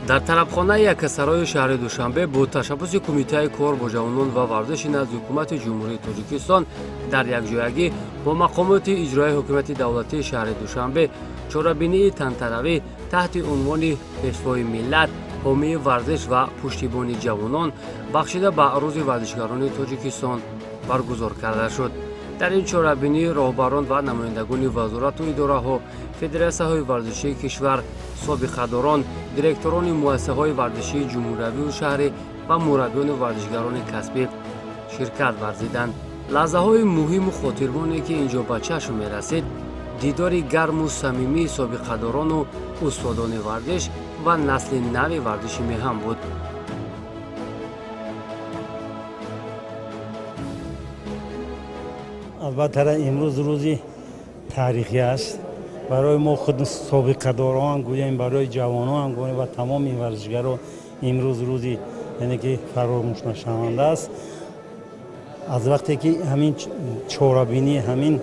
дар тарабхонаи якасарои шаҳри Душанбе бо ташаббуси Кумитаи кор бо ҷавонон ва варзиши назди ҳукумати ҷумҳурии Тоҷикистон дар якҷоягӣ бо мақомоти иҷроии ҳокимияти давлатии шаҳри Душанбе чорабинии тантаравӣ таҳти унвони пешвои миллат, ҳомии варзиш ва пуштибони ҷавонон бахшида ба рӯзи варзишгарони Тоҷикистон баргузор карда шуд. дар ин чорабинӣ роҳбарон ва намояндагони вазорату идораҳо, федератсияҳои варзишии кишвар, собиқадорон, директорони муассисаҳои варзишии ҷумҳуриявию шаҳрӣ ва мураббиёни варзишгарони касбӣ ширкат варзиданд. лаҳзаҳои муҳиму хотирмоне ки инҷо ба чашм мерасид, дидори гарму самимии собиқадорону устодони варзиш ва насли нави варзиши меҳан буд. البته امروز روزی تاریخی است برای ما خود سابقه‌داران گوییم برای جوانان گوییم و تمام ورزشگران امروز روزی یعنی که فراموش نشونده است. از وقتی که همین چهاربینی همین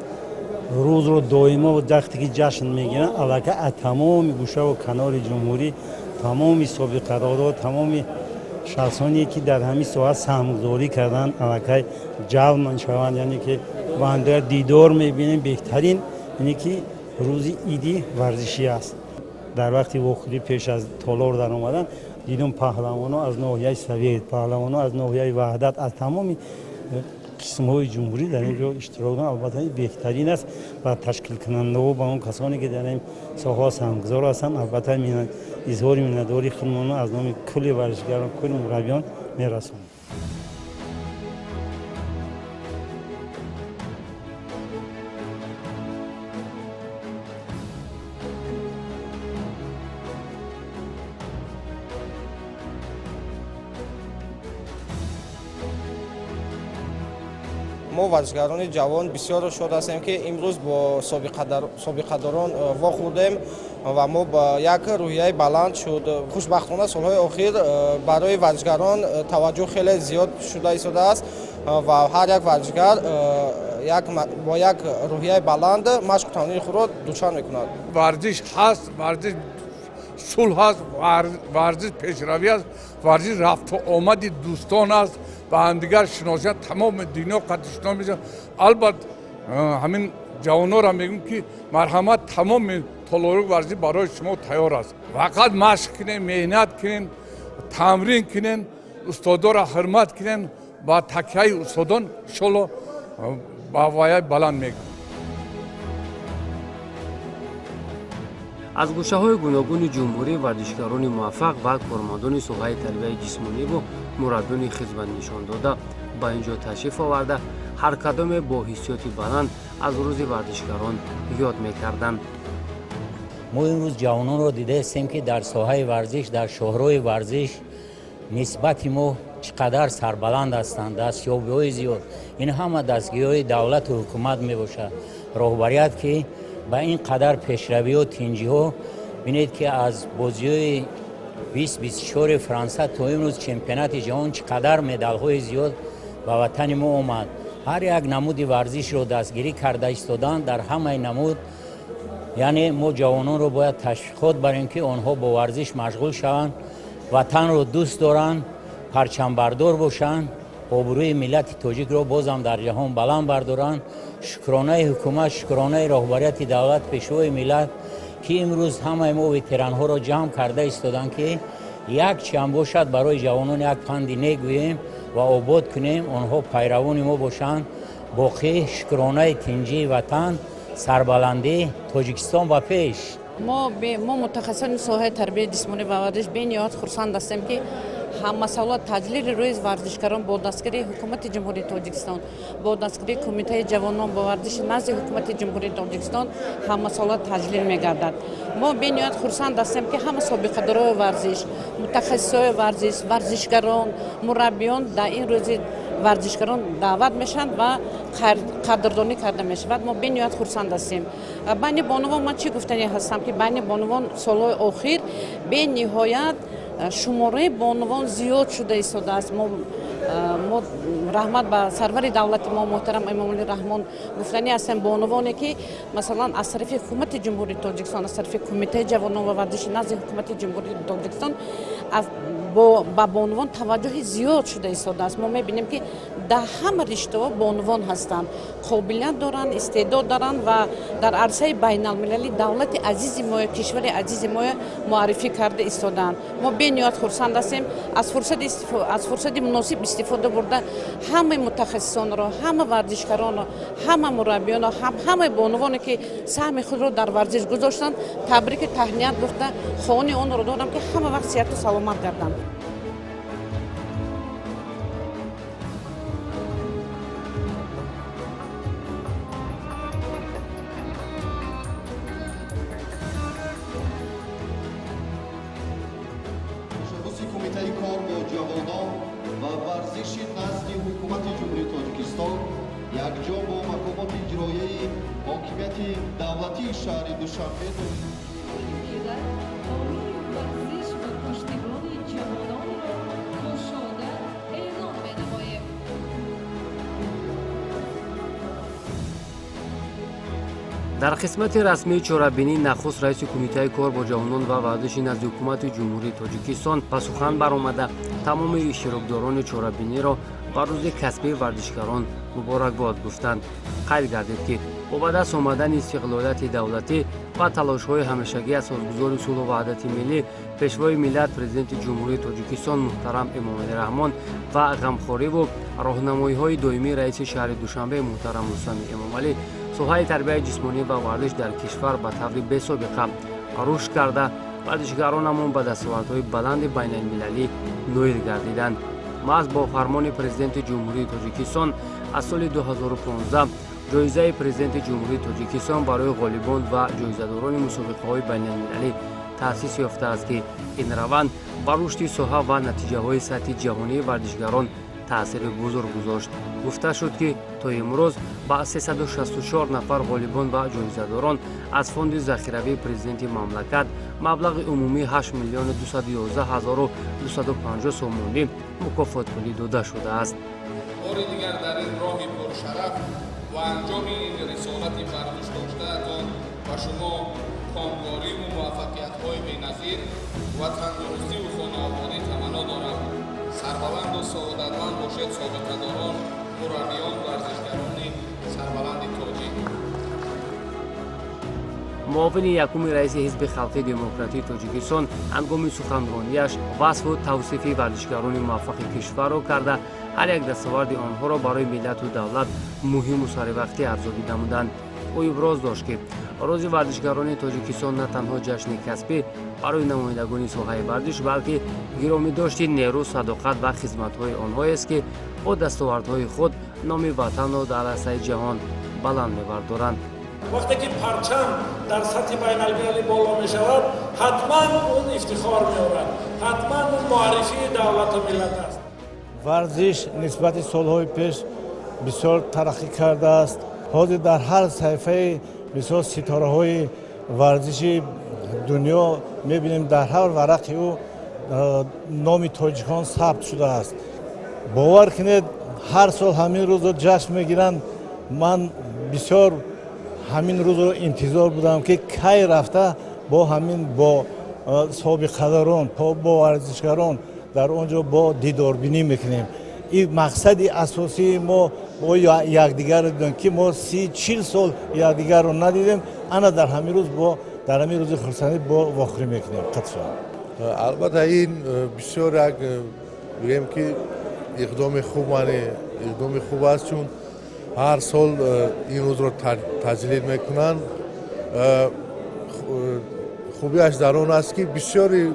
روز رو دائما و وقتی که جشن میگیرن علاقه تمام گوشه و کنار جمهوری تمام سابقه‌داران تمام شخصانی که در همین ساحه سهمگذاری کردن علاقه جلب میشوند یعنی که بنده دیدار میبینیم بهترین اینه که روزی ایدی ورزشی است. در وقتی وقتی پیش از تالار در اومدن دیدم پهلوانان از ناحیه سویت، پهلوانان از ناحیه وحدت، از تمام قسم‌های جمهوری در اینجا اشتراک دارن. البته بهترین است و تشکیل کننده و با اون کسانی که در این ساحه سهمگذار هستند البته اظهار میnnetdاری خودمون از نام کل ورزشگران کل مربیان میرسونم. ما ورزشگران جوان بسیار شاد هستیم که امروز با سابقه‌داران واخوردیم و ما با یک روحیه بلند شد. خوشبختانه سالهای اخیر برای ورزشگران توجه خیلی زیاد شده ایستاده است و هر یک ورزشگر با یک روحیه بلند مشق تمرین خود را دوچار میکند. ورزش هست، ورزش صلح است، ورزش پیشروی است، ورزش رفت و آمد دوستان است، با همدیگر شناسی تمام دنیا قدرشنا میشه. البته همین جوانان را میگم که مرحمت تمام تالار ورزشی برای شما تیار است. فقط مشق کنین، مهنت کنین، تمرین کنین، استادا را حرمت کنین، با تکیه استادان انشالله با وایه بلند میگم. аз гӯшаҳои гуногуни ҷумҳурӣ варзишгарони муваффақ ва кормандони соҳаи тарбияи ҷисмониву мураббиёни хизмат нишон дода ба ин ҷо ташриф оварда ҳар кадоме бо ҳиссиёти баланд аз рӯзи варзишгарон ёд мекарданд. мо имрӯз ҷавононро дидаистем ки дар соҳаи варзиш дар шоҳрои варзиш нисбати мо чӣ қадар сарбаланд ҳастанд, дастёбиҳои зиёд. ин ҳама дастгиҳои давлату ҳукумат мебошад. роҳбарият ки ба ин қадар пешравиҳо тинҷиҳо бинед ки аз бозиҳои 2024 франса то имрӯз чемпионати ҷаҳон чӣ қадар медалҳои зиёд ба ватани мо омад. ҳар як намуди варзишро дастгирӣ карда истоданд дар ҳамаи намуд. яъне мо ҷавононро бояд ташвиқот барем ки онҳо бо варзиш машғул шаванд, ватанро дӯст доранд, парчамбардор бошанд, обрӯи миллати тоҷикро бозам дар ҷаҳон баланд бардоранд. шукронаи ҳукумат, шукронаи роҳбарияти давлат, пешвои миллат ки имрӯз ҳамаи мо ветеранҳоро ҷамъ карда истоданд ки якчанд бошад барои ҷавонон як панди негӯем ва обод кунем, онҳо пайравони мо бошанд. боқӣ шукронаи тинҷии ватан, сарбаландӣ, Тоҷикистон ба пеш. мо мутахассисони соҳаи тарбияи ҷисмонӣ ва варзиш бениҳоят хурсанд ҳастем ки ҳаммасавлат таҷлили рӯи варзишгарон бо дастгирии ҳукумати ҷумҳурии Тоҷикистон, бо дастгирии Кумитаи ҷавонон бо варзиши назди ҳукумати ҷумҳурии Тоҷикистон ҳаммасавлат таҷлил мегардад. мо бениҳоят хурсанд ҳастем ки ҳама собиқадорои варзиш, мутахассисои варзиш, варзишгарон, мураббиён дар ин рӯзи варзишгарон даъват мешаванд ва қадрдонӣ карда мешавад. мо бениҳоят хурсанд ҳастем. байни бонувон ман чӣ гуфтанӣ ҳастам ки байни бонувон солҳои охир бениҳоят шумораи бонувон зиёд шуда истодааст. мо мо раҳмат ба сарвари давлати мо муҳтарам эмомалӣ раҳмон гуфтанӣ ҳастем бонувоне ки масалан аз тарафи ҳукумати ҷумҳурии тоҷикистон аз тарафи кумитаи ҷавонон ва варзиши назди ҳукумати ҷумҳурии тоҷикистон ба бонувон таваҷҷӯҳи зиёд шуда истодааст. Мо мебинем ки дар ҳама риштаҳо бонувон ҳастанд, қобилият доранд, истеъдод доранд ва дар арсаи байналмилалӣ давлати азизи моя, кишвари азизи моя муаррифӣ карда истодаанд. Мо бениҳоят хурсанд ҳастем аз фурсати муносиб истифода бурда ҳамаи мутахассисонро, ҳама варзишгаронро, ҳама мураббиёнро, ҳамаи бонувоне ки саҳми худро дар варзиш гузоштанд, табрику таҳният гуфта хоҳони онро дорам ки ҳама вақт сеҳату саломат гарданд. تشبث کمیته کار با جوانان و ورزش نزد حکومت جمهوری تاجیکستان یکجا با مقامات اجرایی حاکمیت دولتی شهر دوشنبه ورزش و پشتیبان جوانان را گشاده اعلام بنماییم. дар қисмати расмии чорабинӣ нахуст раиси кумитаи кор бо ҷавонон ва варзиши назди ҳукумати ҷумҳурии тоҷикистон ба сухан баромада тамоми иштирокдорони чорабиниро ба рӯзи касбии варзишгарон муборакбод гуфтанд. қайд гардид ки бо ба даст омадани истиқлолияти давлатӣ ва талошҳои ҳамешагии асосгузори сулҳу ваҳдати миллӣ пешвои миллат президенти ҷумҳурии тоҷикистон муҳтарам эмомалӣ раҳмон ва ғамхориву роҳнамоиҳои доимии раиси шаҳри душанбе муҳтарам рустами эмомалӣ соҳаи тарбияи ҷисмонӣ ва варзиш дар кишвар ба таври бесобиқа рушд карда варзишгаронамон ба дастовардҳои баланди байналмилалӣ ноил гардиданд. маҳз бо фармони президенти ҷумҳурии тоҷикистон аз соли 2015 ҷоизаи президенти ҷумҳурии тоҷикистон барои ғолибон ва ҷоизадорони мусобиқаҳои байналмилалӣ таъсис ёфтааст ки ин раванд ба рушди соҳа ва натиҷаҳои сатҳи ҷаҳонии варзишгарон таъсири бузург гузошт. гуфта шуд ки то имрӯз ба 364 нафар ғолибон ва ҷоизадорон аз фонди захиравии президенти мамлакат маблағи умумии 8 миллиони 211 ҳазору 250 сомонӣ мукофотпулӣ дода шудааст. бори дигар дар ин роҳи пуршараф ва анҷоми ин рисолати бардоштаатон ба шумо комгориву муваффақиятҳои беназир ва тандурустиву хонаводӣ таманно дорам. сарбаланду саодатманд бошед собиқадорон, мураббиён, варзишгарони сарбаланди тоҷик. муовини якуми раиси ҳизби халқии демократии тоҷикистон ҳангоми суханронияш васфу тавсифи варзишгарони муваффақи кишварро карда ҳар як дастоварди онҳоро барои миллату давлат муҳиму саривақтӣ арзобида муданд. ӯ иброз дошт ки рӯзи варзишгарони тоҷикистон на танҳо ҷашни касбӣ барои намояндагони соҳаи варзиш, балки гиромидошти нерӯ, садоқат ва хизматҳои онҳоест ки бо дастовардҳои худ номи ватану дар асаи ҷаҳон баланд мевардоранд. вақте ки парчам дар сатҳи байналмилалӣ боло мешавад, ҳатман он ифтихор меорад, ҳатман он муаррифии давлату миллат аст. варзиш нисбати солҳои пеш бисёр тараққӣ кардааст. ҳозир дар ҳар саҳифаи бисёр ситораҳои варзиши дунё мебинем, дар ҳар варақи ӯ номи тоҷикон сабт шудааст. бовар кунед, ҳар сол ҳамин рӯзро ҷашн мегиранд. ман бисёр ҳамин рӯзро интизор будам ки кай рафта бо ҳамин бо собиқадорон, бо варзишгарон дар он ҷо бо дидорбинӣ мекунем. ин мақсади асосии мо бо якдигарро дидем ки мо 30-40 сол якдигарро надидем. ана дар ҳамин рӯз дар ҳамин рӯзи хурсандӣ бо вохӯрӣ мекунем. албатта ин бисёр як бигем ки иқдоми хуб аст, чун ҳар сол ин рӯзро таҷлил мекунанд. хубияш дар он аст ки бисёри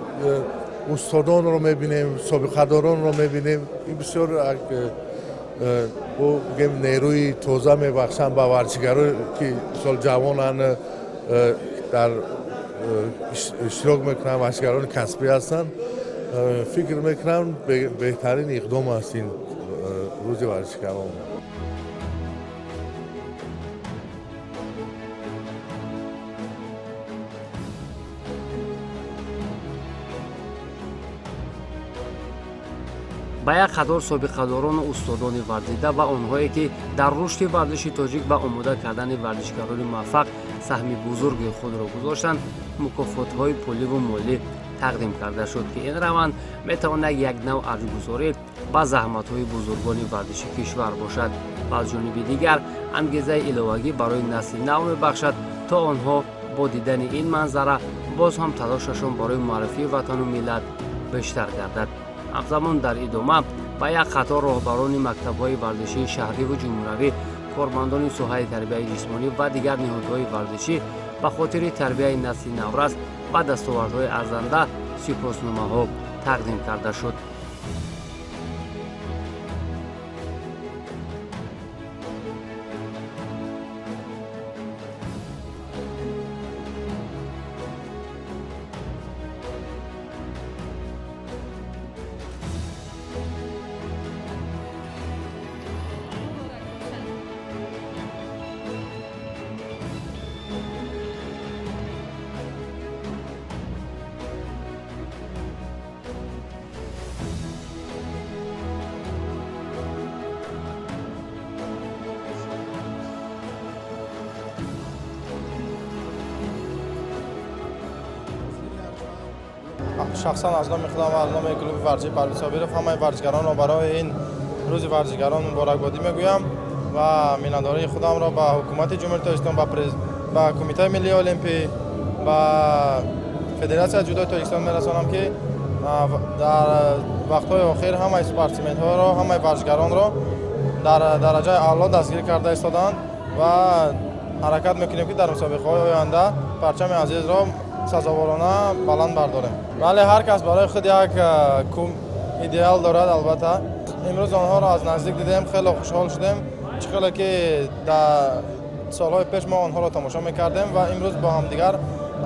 устодонро мебинем, собиқадоронро мебинем. ин бисёр бигем нерӯи тоза мебахшанд ба варзишгаро ки сол ҷавонан дар иштирок мекунанд, варзишгарони касбӣ ҳастанд. фикр мекунам беҳтарин иқдом аст ин рӯзи варзишгарон. ба як қатор собиқадорону устодони варзида ва онҳое ки дар рушди варзиши тоҷик ба омода кардани варзишгарони муваффақ саҳми бузурги худро гузоштанд, мукофотҳои пуливу молӣ тақдим карда шуд ки ин раванд метавонад як нав арзгузорӣ ба заҳматҳои бузургони варзиши кишвар бошад ва аз ҷониби дигар ангезаи иловагӣ барои насли нав мебахшад то онҳо бо дидани ин манзара боз ҳам талошашон барои муаррифии ватану миллат бештар гардад. ҳамзамон дар идома ба як қатор роҳбарони мактабҳои варзишии шаҳриву ҷумҳуравӣ, кормандони соҳаи тарбияи ҷисмонӣ ва дигар неҳодҳои варзишӣ ба хотири тарбияи насли наврас ба дастовардҳои арзанда сипосномаҳо тақдим карда шуд. شخصا از نام خودم و از نام کلوب ورزشی پرویز صابرов همه ورزشگران را برای این روز ورزشگران مبارکبادی میگویم و میان‌داری خودم را به حکومت جمهوری تاجیکستان، به کمیته ملی المپی، به فدراسیون جودو تاجیکستان میرسانم که در وقت‌های اخیر همه اسپورتسمن‌ها را، همه ورزشگران را در درجه اعلی دستگیر کرده ایستادند و حرکت میکنیم که در مسابقه‌های آینده پرچم عزیز را سزاوارانه بلند برداریم. ولی هر کس برای خود یک ایدئال دارد. البته امروز آنها را از نزدیک دیدیم، خیلی خوشحال شدیم، چقدر که در سالهای پیش ما آنها را تماشا میکردیم و امروز با هم دیگر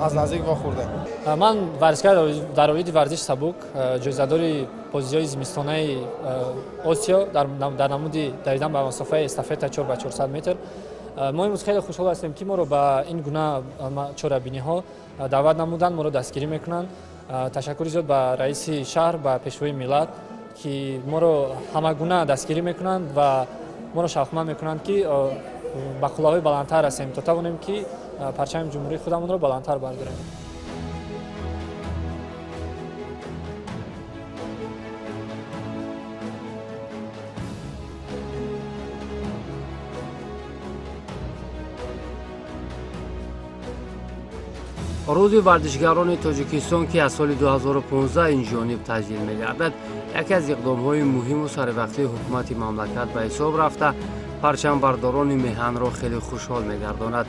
از نزدیک واخوردیم. من ورزشکار در حوزه ورزش سبک، جایزه‌داری پوزیسیون زمستانه آسیا در نمود دویدن به مسافه استافت 4x400 متر. ما امروز خیلی خوشحال هستیم که ما رو به این گونه چهاره‌بینی‌ها دعوت نمودند، ما رو دستگیری میکنند. تشکر زیاد به رئیس شهر، به پیشوای ملت که ما رو همه گونه دستگیری میکنند و ما رو شوقمند میکنند که به کلاه‌های بلندتر رسیم تا توانیم که پرچم جمهوری خودمون رو بلندتر برداریم. рӯзи варзишгарони тоҷикистон ки аз соли 2015 инҷониб таҷлил мегардад, яке аз иқдомҳои муҳиму саривақтии ҳукумати мамлакат ба ҳисоб рафта парчамбардорони меҳанро хеле хушҳол мегардонад.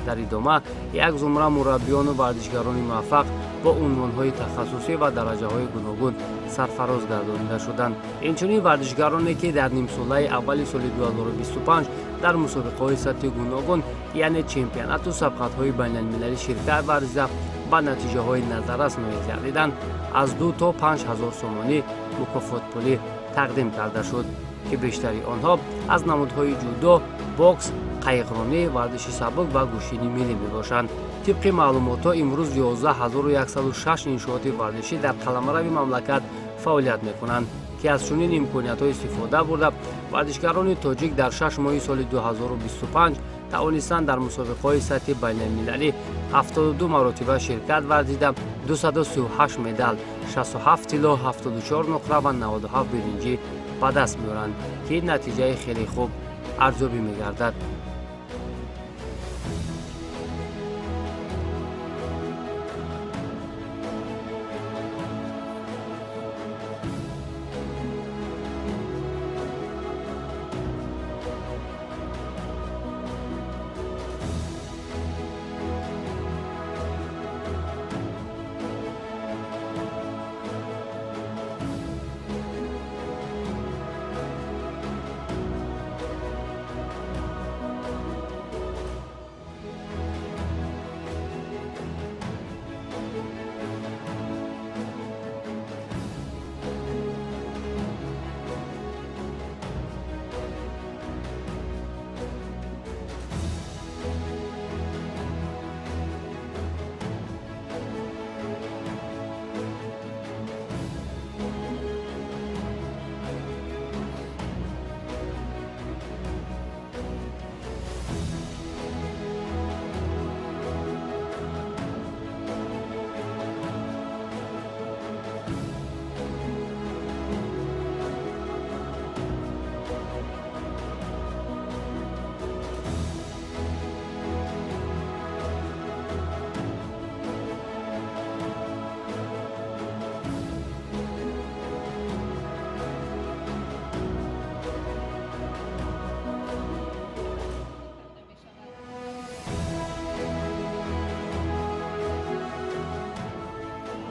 дар идома як зумра мураббиёну варзишгарони муваффақ бо унвонҳои тахассусӣ ва дараҷаҳои гуногун сарфароз гардонида шуданд. инчунин варзишгароне ки дар нимсолаи аввали соли 2025 дар мусобиқаҳои сатҳи гуногун, яъне чемпионату сабқатҳои байналмилалӣ ширкат варзида ба натиҷаҳои назаррас ноил гардиданд, аз 2 то 5 ҳазор сомонӣ мукофотпулӣ тақдим карда шуд ки бештари онҳо аз намудҳои ҷудо, бокс, қайғронӣ, варзиши сабук ва гӯштини миллӣ мебошанд. тибқи маълумотҳо имрӯз 11106 иншооти варзишӣ дар қаламрави мамлакат фаъолият мекунанд ки аз чунин имкониятҳо истифода бурда варзишгарони тоҷик дар 6 моҳи соли 2025 тавонистанд дар мусобиқаҳои сатҳи байналмилалӣ 72 маротиба ширкат варзида 238 медал, 67 тилло, 74 нуқра ва 97 биринҷӣ ба даст меоранд ки ин натиҷаи хеле хуб арзёбӣ мегардад.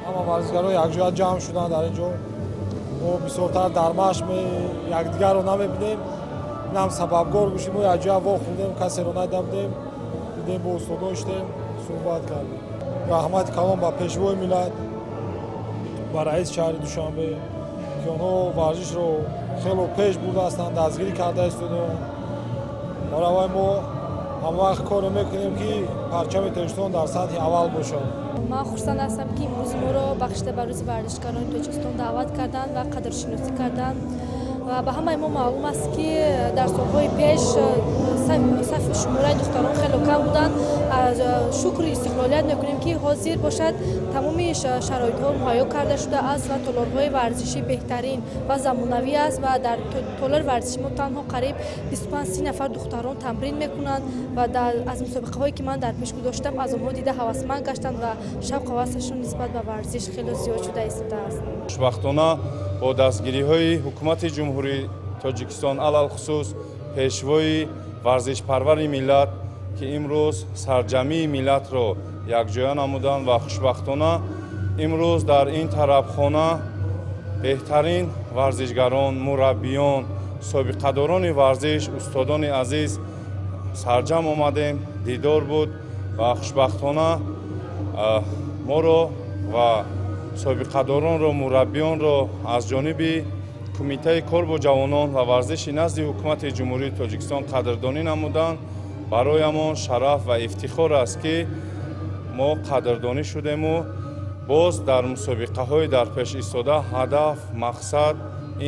ҳама варзишгаро якҷоя ҷамъ шуданд дар ин ҷо. мо бисёртар дар машқ якдигарро намебинем. Инам сабабгор гӯшем, мо якҷоя вохӯрдем, касеро надидем, дидем бо устодон иштем, суҳбат кардем. Раҳмати калон ба пешвои миллат, ба раиси шаҳри Душанбе, ки онҳо варзишро хело пеш бурдаастанд, дастгирӣ карда истоданд. баравай мо ҳамавақт коре мекунем ки парчами Тоҷикистон дар сатҳи аввал бошад. ман хурсанд ҳастам ки имрӯз моро ба хишта ба рӯзи варзишгарони Тоҷикистон даъват карданд ва қадршиносӣ карданд. ба ҳамаи мо маълум аст ки дар солҳои пеш сафи шумораи духтарон хело кам буданд. шукри истиқлолият мекунем ки ҳозир бошад тамоми шароитҳо муҳайё карда шудааст ва толорҳои варзишӣ беҳтарин ва замонавӣ аст ва дар толори варзиши мо танҳо қариб 25-30 нафар духтарон тамрин мекунанд ва аз мусобиқаҳое ки ман дар пеш гузоштам аз онҳо дида ҳавасманд гаштанд ва шавқу ҳавасашон нисбат ба варзиш хело зиёд шуда истодааст. хушбахтона бо дастгириҳои ҳукумати ҷумҳурии Тоҷикистон алалхусус пешвои варзишпарвари миллат ки имрӯз сарҷамии миллатро якҷоя намуданд ва хушбахтона имрӯз дар ин тарабхона беҳтарин варзишгарон, мураббиён, собиқадорони варзиш, устодони азиз сарҷам омадем, дидор буд ва хушбахтона моро ва собиқадоронро, мураббиёнро аз ҷониби Кумитаи кор бо ҷавонон ва варзиши назди ҳукумати ҷумҳурии Тоҷикистон қадрдонӣ намуданд. Бароямон шараф ва ифтихор аст ки мо қадрдонӣ шудему. боз дар мусобиқаҳои дар пеш истода ҳадаф, мақсад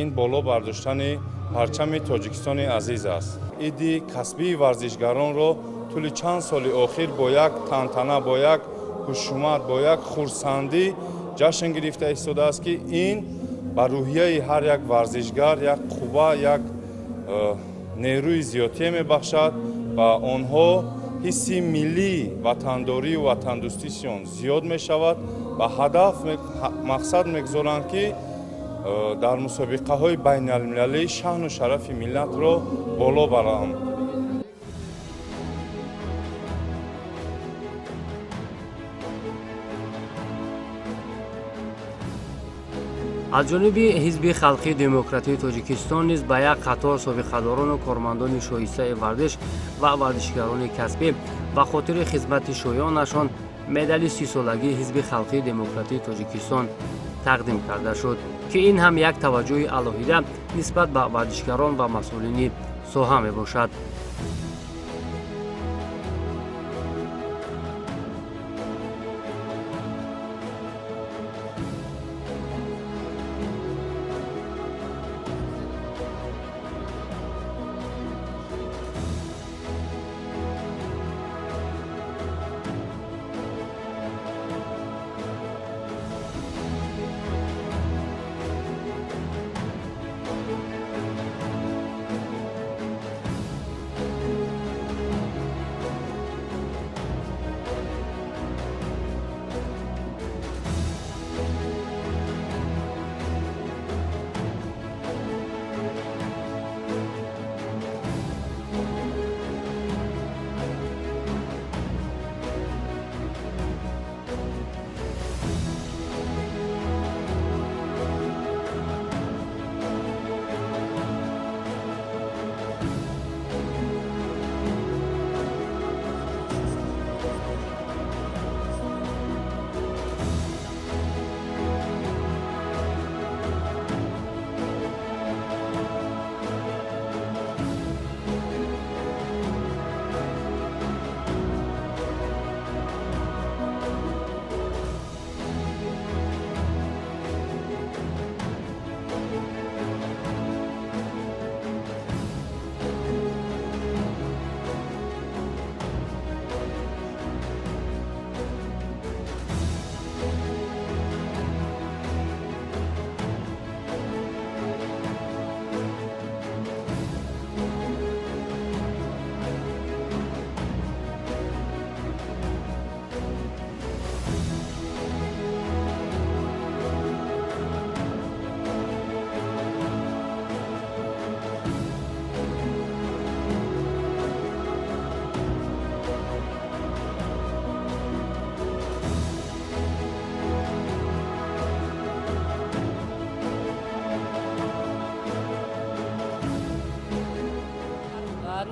ин боло бардоштани парчами Тоҷикистони азиз аст. иди касбии варзишгаронро тӯли чанд соли охир бо як тантана, бо як ҳушумат, бо як хурсандӣ ҷашн гирифта истодааст ки ин ба рӯҳияи ҳар як варзишгар як қувва, як нерӯи зиёдтие мебахшад ва онҳо ҳисси миллӣ ватандорӣ ва ватандӯстишон зиёд мешавад ва ҳадаф мақсад мегузоранд ки дар мусобиқаҳои байналмилалӣ шаъну шарафи миллатро боло баранд. аз ҷониби ҳизби халқии демократии Тоҷикистон низ ба як қатор собиқадорону кормандони шоистаи варзиш ва варзишгарони касбӣ ба хотири хизмати шоёнашон медали 30-солагии ҳизби халқии демократии Тоҷикистон тақдим карда шуд, ки ин ҳам як таваҷҷӯҳи алоҳида нисбат ба варзишгарон ва масъулини соҳа мебошад.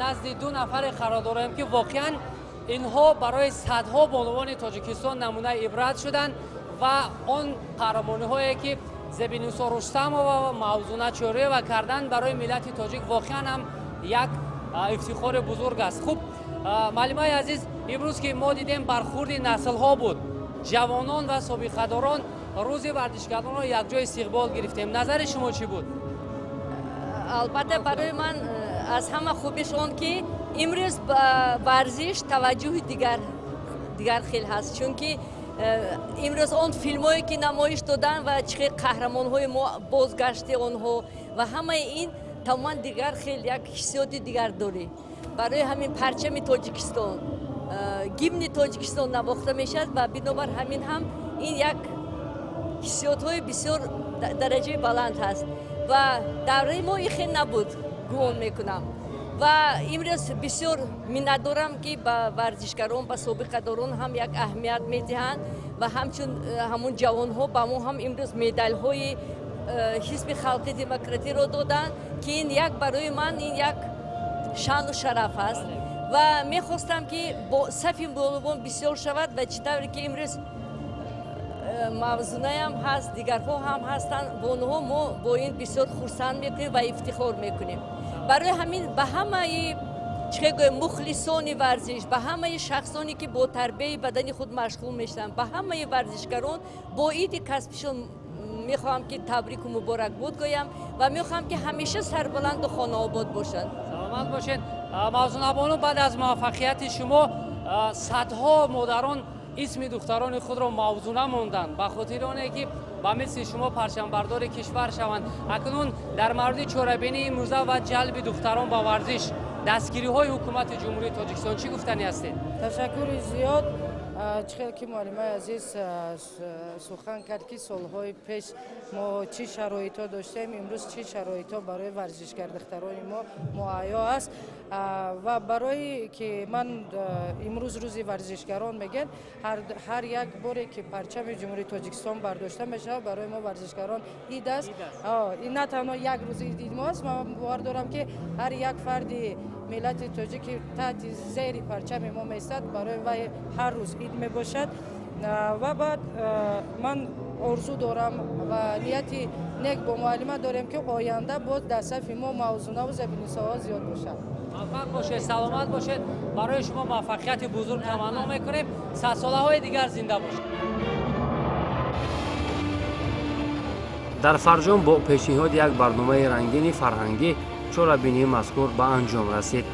назди 2 нафаре қарор дорем ки воқеан инҳо барои садҳо бонувони тоҷикистон намунаи ибрат шуданд ва он қаҳрамониҳое ки зебинисо рустамова ва мавзуна чӯриева карданд барои миллати тоҷик воқеан ҳам як ифтихори бузург аст. Хуб, маълимаи азиз, имрӯз ки мо дидем бархурди наслҳо буд, ҷавонон ва собиқадорон рӯзи варзишгаронро якҷо истиқбол гирифтем. Назари шумо чӣ буд? албатта барои ман аз ҳама хубиш он ки имрӯз варзиш таваҷҷӯҳи дигар хел ҳаст, чунки имрӯз он филмҳое ки намоиш доданд ва чӣ хел қаҳрамонҳои мо бозгашти онҳо ва ҳамаи ин тамоман дигар хел як ҳиссиёти дигар дорӣ. барои ҳамин парчами тоҷикистон, гимни тоҷикистон навохта мешавад ва бинобар ҳамин ҳам ин як ҳиссиётҳои бисёр дараҷаи баланд ҳаст ва давраи мо ин хел набуд, гумон мекунам. ва имрӯз бисёр миннат дорам ки ба варзишгарон, ба собиқадорон ҳам як аҳамият медиҳанд ва ҳамчун ҳамун ҷавонҳо ба мо ҳам имрӯз медалҳои ҳизби халқи демократиро доданд ки ин як барои ман ин як шаъну шараф аст ва мехостам ки сафи болубон бисёр шавад ва чӣ тавре ки имрӯз мавзунаям ҳаст, дигарҳо ҳам ҳастанд, бонуҳо мо бо ин бисёр хурсанд мекунем ва ифтихор мекунем. барои ҳамин ба ҳамаи чӣ гӯем мухлисони варзиш, ба ҳамаи шахсоне ки бо тарбияи бадани худ машғул мешаванд, ба ҳамаи варзишгарон бо иди касбишон мехоҳам ки табрику муборакбод гӯям ва мехоҳам ки ҳамеша сарбаланду хонаобод бошанд. саломат бошед. мавзунабону баъд аз муваффақияти шумо садҳо модарон исми духтарони худро мавзуна монданд ба хотири оне ки ба мисли шумо парчамбардори кишвар шаванд. акнун дар мавриди чорабинии имрӯза ва ҷалби духтарон ба варзиш дастгириҳои ҳукумати ҷумҳурии тоҷикистон чӣ гуфтанӣ ҳастед? ташаккури зиёд. чӣ хел ки муаллимаи азиз сухан кард ки солҳои пеш мо чӣ шароитҳо доштем, имрӯз чӣ шароитҳо барои варзишгар духтарони мо муайё аст ва барои ки ман имрӯз рӯзи варзишгарон мегӯяд, ҳар як боре ки парчами ҷумҳурии тоҷикистон бардошта мешавад барои мо варзишгарон ид аст. ин на танҳо як рӯзи иди мо аст, ман бовар дорам ки ҳар як фарди миллати тоҷики таҳти зери парчами мо меистад, барои вай ҳар рӯз ид мебошад ва баъд ман орзу дорам ва нияти нек бо муаллима дорем ки оянда боз дар сафи мо мавзунаву зебинисоҳо зиёд бошад. муваффақ бошед, саломат бошед. барои шумо муваффақияти бузург таманно мекунем. садсолаҳои дигар зинда бошед. дар фарҷом бо пешниҳоди як барномаи рангини фарҳангӣ чорабинии мазкур ба анҷом расид.